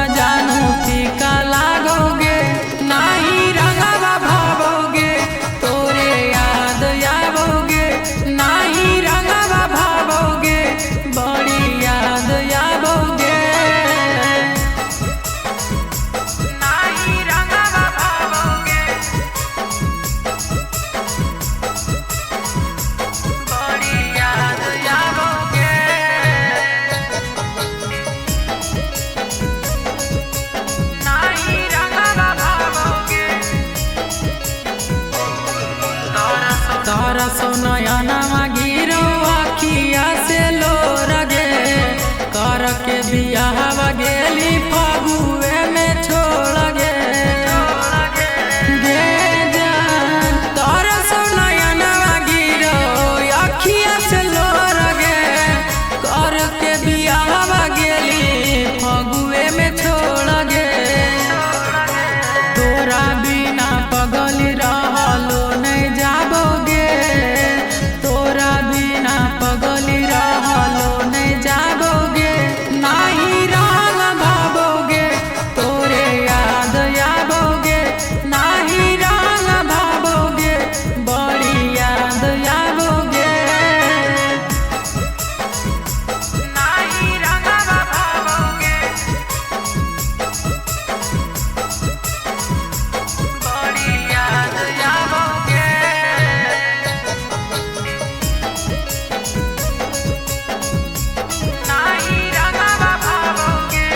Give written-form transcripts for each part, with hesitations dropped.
जानू फीका लागोगे, नाही रंगवा भावोगे, तोरे याद आवोगे, नाही रंगवा भावोगे, बड़ी याद आवोगे, नाही रंगवा भावोगे, बड़ी याद आवोगे। तारा सोनयनमा गिरो अखिया से लो रगे, कर के बियाह गेली फगुए में छोड़ गे गे जान। तारा सोनयनमा गिरो अखिया से लो रगे, कर के बियाह गेली फगुए में छोड़ गे। तोरा बिना पगल रहलो नहीं जाबोगे, तोरा बिना पगल रहलो नहीं जाबोगे, नाही रंग भावोगे, तोरे याद आवोगे, नाही रंग भावोगे, बड़ी याद आवोगे, नाही रंग भावोगे, बड़ी याद आवोगे। नाही रंगवा भावोगे,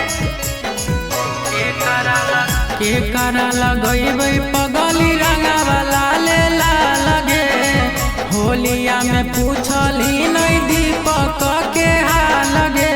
के करा लगैबै पगली रंगवा लाले लागे, होलिया में पूछली नहीं दीपक के हाल गे।